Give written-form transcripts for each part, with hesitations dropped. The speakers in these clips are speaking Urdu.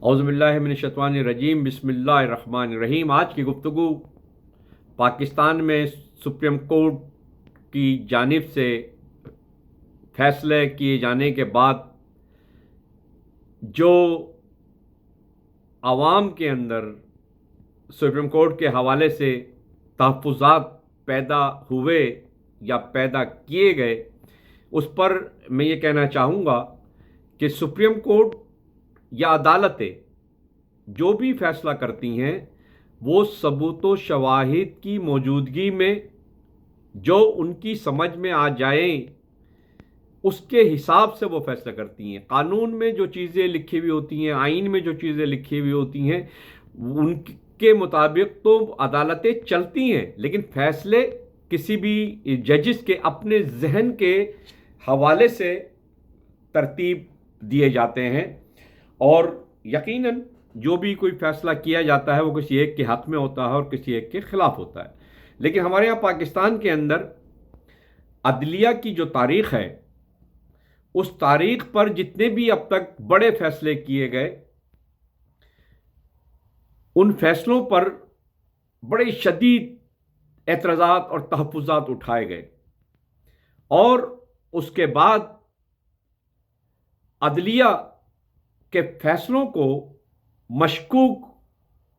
اعوذ باللہ من الشیطان الرجیم، بسم اللہ الرحمن الرحیم۔ آج کی گفتگو پاکستان میں سپریم کورٹ کی جانب سے فیصلے کیے جانے کے بعد جو عوام کے اندر سپریم کورٹ کے حوالے سے تحفظات پیدا ہوئے یا پیدا کیے گئے، اس پر میں یہ کہنا چاہوں گا کہ سپریم کورٹ یا عدالتیں جو بھی فیصلہ کرتی ہیں وہ ثبوت و شواہد کی موجودگی میں جو ان کی سمجھ میں آ جائیں اس کے حساب سے وہ فیصلہ کرتی ہیں۔ قانون میں جو چیزیں لکھی ہوئی ہوتی ہیں، آئین میں جو چیزیں لکھی ہوئی ہوتی ہیں، ان کے مطابق تو عدالتیں چلتی ہیں، لیکن فیصلے کسی بھی ججز کے اپنے ذہن کے حوالے سے ترتیب دیے جاتے ہیں، اور یقیناً جو بھی کوئی فیصلہ کیا جاتا ہے وہ کسی ایک کے حق میں ہوتا ہے اور کسی ایک کے خلاف ہوتا ہے۔ لیکن ہمارے یہاں پاکستان کے اندر عدلیہ کی جو تاریخ ہے، اس تاریخ پر جتنے بھی اب تک بڑے فیصلے کیے گئے، ان فیصلوں پر بڑے شدید اعتراضات اور تحفظات اٹھائے گئے، اور اس کے بعد عدلیہ کے فیصلوں کو مشکوک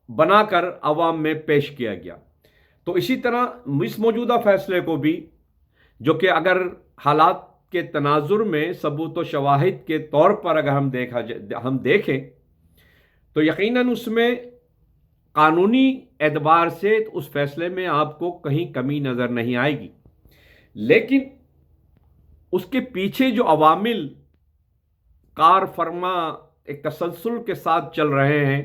بنا کر عوام میں پیش کیا گیا۔ تو اسی طرح اس موجودہ فیصلے کو بھی، جو کہ اگر حالات کے تناظر میں ثبوت و شواہد کے طور پر اگر ہم دیکھیں تو یقیناً اس میں قانونی اعتبار سے اس فیصلے میں آپ کو کہیں کمی نظر نہیں آئے گی، لیکن اس کے پیچھے جو عوامل کار فرما ایک تسلسل کے ساتھ چل رہے ہیں،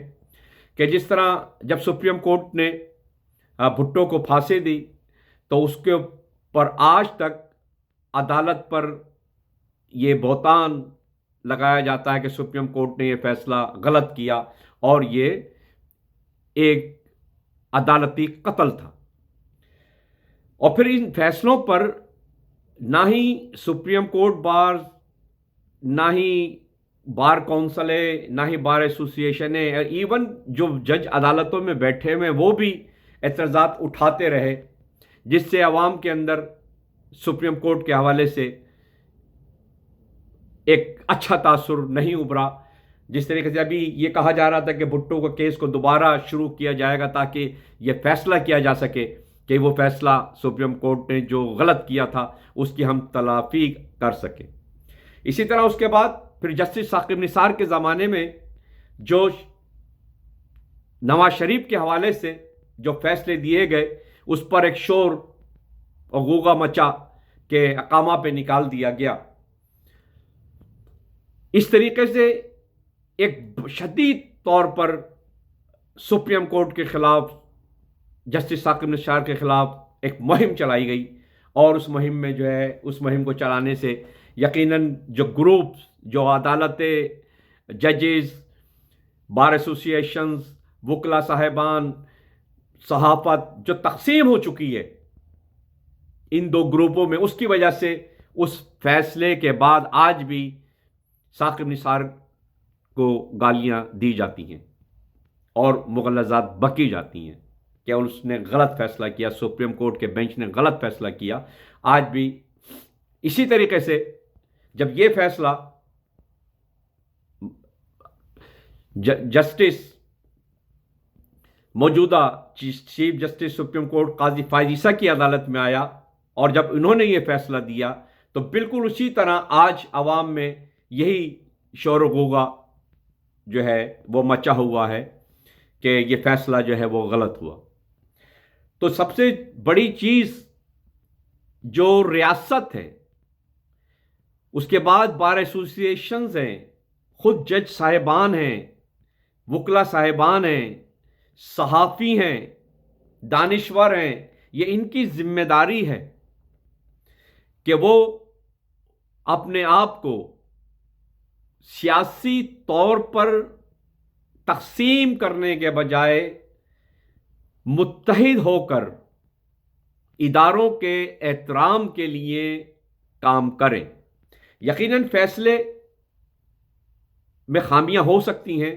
کہ جس طرح جب سپریم کورٹ نے بھٹو کو پھانسی دی تو اس کے پر آج تک عدالت پر یہ بہتان لگایا جاتا ہے کہ سپریم کورٹ نے یہ فیصلہ غلط کیا اور یہ ایک عدالتی قتل تھا۔ اور پھر ان فیصلوں پر نہ ہی سپریم کورٹ بار، نہ ہی بار کونسل ہے، نہ ہی بار ایسوسی ایشن ہے، ایون جو جج عدالتوں میں بیٹھے ہوئے وہ بھی اعتراضات اٹھاتے رہے، جس سے عوام کے اندر سپریم کورٹ کے حوالے سے ایک اچھا تاثر نہیں ابھرا۔ جس طریقے سے ابھی یہ کہا جا رہا تھا کہ بھٹو کے کیس کو دوبارہ شروع کیا جائے گا تاکہ یہ فیصلہ کیا جا سکے کہ وہ فیصلہ سپریم کورٹ نے جو غلط کیا تھا اس کی ہم تلافی کر سکیں۔ اسی طرح اس کے بعد پھر جسٹس ثاقب نثار کے زمانے میں جو نواز شریف کے حوالے سے جو فیصلے دیے گئے، اس پر ایک شور اور غوغا مچا کہ اقامہ پہ نکال دیا گیا۔ اس طریقے سے ایک شدید طور پر سپریم کورٹ کے خلاف، جسٹس ثاقب نثار کے خلاف ایک مہم چلائی گئی، اور اس مہم میں جو ہے اس مہم کو چلانے سے یقیناً جو گروپس، جو عدالتیں، ججز، بار ایسوسی ایشنز، وکلا صاحبان، صحافت جو تقسیم ہو چکی ہے ان دو گروپوں میں، اس کی وجہ سے اس فیصلے کے بعد آج بھی ثاقب نثار کو گالیاں دی جاتی ہیں اور مغلظات بکی جاتی ہیں کہ اس نے غلط فیصلہ کیا، سپریم کورٹ کے بینچ نے غلط فیصلہ کیا۔ آج بھی اسی طریقے سے جب یہ فیصلہ جسٹس موجودہ چیف جسٹس سپریم کورٹ قاضی فائز عیسیٰ کی عدالت میں آیا، اور جب انہوں نے یہ فیصلہ دیا تو بالکل اسی طرح آج عوام میں یہی شور و غوغا جو ہے وہ مچا ہوا ہے کہ یہ فیصلہ جو ہے وہ غلط ہوا۔ تو سب سے بڑی چیز جو ریاست ہے، اس کے بعد بار ایسوسی ایشنز ہیں، خود جج صاحبان ہیں، وکلا صاحبان ہیں، صحافی ہیں، دانشور ہیں، یہ ان کی ذمہ داری ہے کہ وہ اپنے آپ کو سیاسی طور پر تقسیم کرنے کے بجائے متحد ہو کر اداروں کے احترام کے لیے کام کریں۔ یقیناً فیصلے میں خامیاں ہو سکتی ہیں،